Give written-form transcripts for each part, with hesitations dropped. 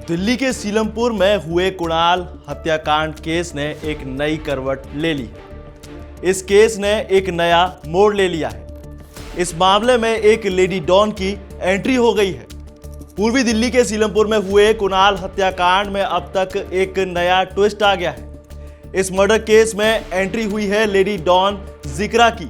दिल्ली के सीलमपुर में हुए कुणाल हत्याकांड केस ने एक नई करवट ले ली। इस केस ने एक नया मोड़ ले लिया है। इस मामले में एक लेडी डॉन की एंट्री हो गई है। पूर्वी दिल्ली के सीलमपुर में हुए कुणाल हत्याकांड में अब तक एक नया ट्विस्ट आ गया है। इस मर्डर केस में एंट्री हुई है लेडी डॉन जिक्रा की।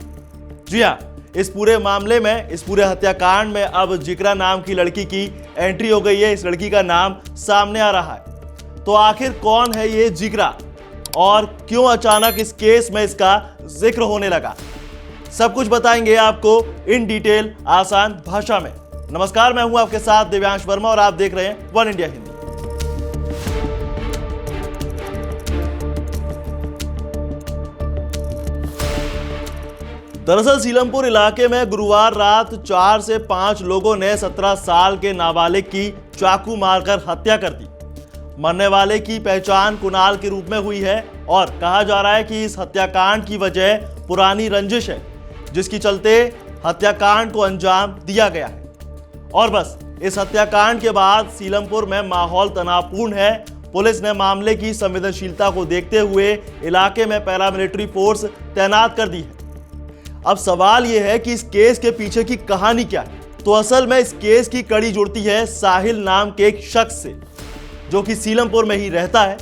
जी हां, इस पूरे मामले में, इस पूरे हत्याकांड में अब जिक्रा नाम की लड़की की एंट्री हो गई है। इस लड़की का नाम सामने आ रहा है। तो आखिर कौन है ये जिक्रा और क्यों अचानक इस केस में इसका जिक्र होने लगा, सब कुछ बताएंगे आपको इन डिटेल आसान भाषा में। नमस्कार, मैं हूं आपके साथ दिव्यांश वर्मा और आप देख रहे हैं वन इंडिया हिंदी। दरअसल सीलमपुर इलाके में गुरुवार रात 4 से 5 लोगों ने 17 साल के नाबालिग की चाकू मारकर हत्या कर दी। मरने वाले की पहचान कुणाल के रूप में हुई है और कहा जा रहा है कि इस हत्याकांड की वजह पुरानी रंजिश है, जिसकी चलते हत्याकांड को अंजाम दिया गया है। और बस इस हत्याकांड के बाद सीलमपुर में माहौल तनावपूर्ण है। पुलिस ने मामले की संवेदनशीलता को देखते हुए इलाके में पैरामिलिट्री फोर्स तैनात कर दी है। अब सवाल यह है कि इस केस के पीछे की कहानी क्या है। तो असल में इस केस की कड़ी जुड़ती है साहिल नाम के एक शख्स से, जो कि सीलमपुर में ही रहता है।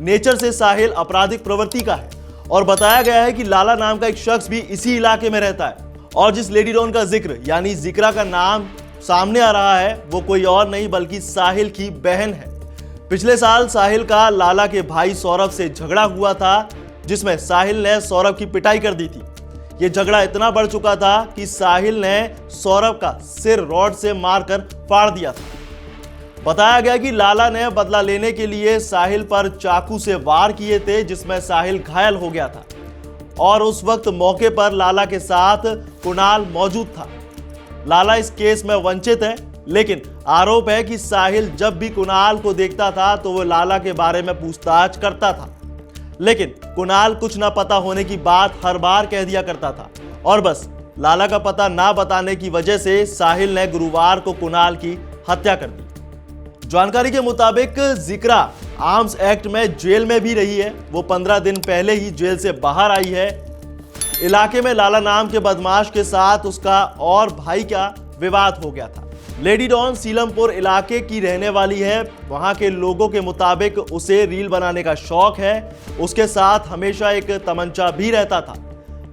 नेचर से साहिल आपराधिक प्रवृत्ति का है और बताया गया है कि लाला नाम का एक शख्स भी इसी इलाके में रहता है। और जिस लेडी डॉन का जिक्र यानी जिक्रा का नाम सामने आ रहा है, वो कोई और नहीं बल्कि साहिल की बहन है। पिछले साल साहिल का लाला के भाई सौरभ से झगड़ा हुआ था, जिसमें साहिल ने सौरभ की पिटाई कर दी थी। यह झगड़ा इतना बढ़ चुका था कि साहिल ने सौरभ का सिर रॉड से मारकर फाड़ दिया था। बताया गया कि लाला ने बदला लेने के लिए साहिल पर चाकू से वार किए थे, जिसमें साहिल घायल हो गया था। और उस वक्त मौके पर लाला के साथ कुणाल मौजूद था। लाला इस केस में वंचित है, लेकिन आरोप है कि साहिल जब भी कुणाल को देखता था तो वो लाला के बारे में पूछताछ करता था, लेकिन कुणाल कुछ ना पता होने की बात हर बार कह दिया करता था। और बस लाला का पता ना बताने की वजह से साहिल ने गुरुवार को कुणाल की हत्या कर दी। जानकारी के मुताबिक जिक्रा आर्म्स एक्ट में जेल में भी रही है। वो 15 दिन पहले ही जेल से बाहर आई है। इलाके में लाला नाम के बदमाश के साथ उसका और भाई का विवाद हो गया था। लेडी डॉन सीलमपुर इलाके की रहने वाली है। वहां के लोगों के मुताबिक उसे रील बनाने का शौक है। उसके साथ हमेशा एक तमंचा भी रहता था।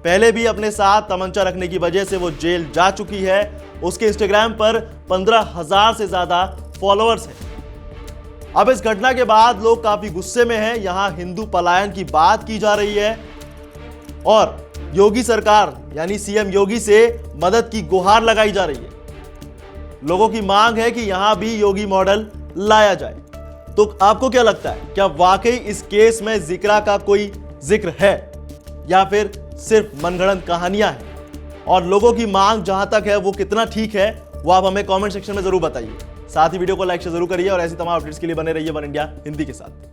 पहले भी अपने साथ तमंचा रखने की वजह से वो जेल जा चुकी है। उसके इंस्टाग्राम पर 15,000 से ज्यादा फॉलोअर्स हैं। अब इस घटना के बाद लोग काफी गुस्से में हैं। यहां हिंदू पलायन की बात की जा रही है और योगी सरकार यानी सीएम योगी से मदद की गुहार लगाई जा रही है। लोगों की मांग है कि यहां भी योगी मॉडल लाया जाए। तो आपको क्या लगता है, क्या वाकई इस केस में जिक्रा का कोई जिक्र है या फिर सिर्फ मनगढ़ंत कहानियां हैं? और लोगों की मांग जहां तक है वो कितना ठीक है, वो आप हमें कमेंट सेक्शन में जरूर बताइए। साथ ही वीडियो को लाइक जरूर करिए और ऐसी तमाम अपडेट्स के लिए बने रहिए वन इंडिया हिंदी के साथ।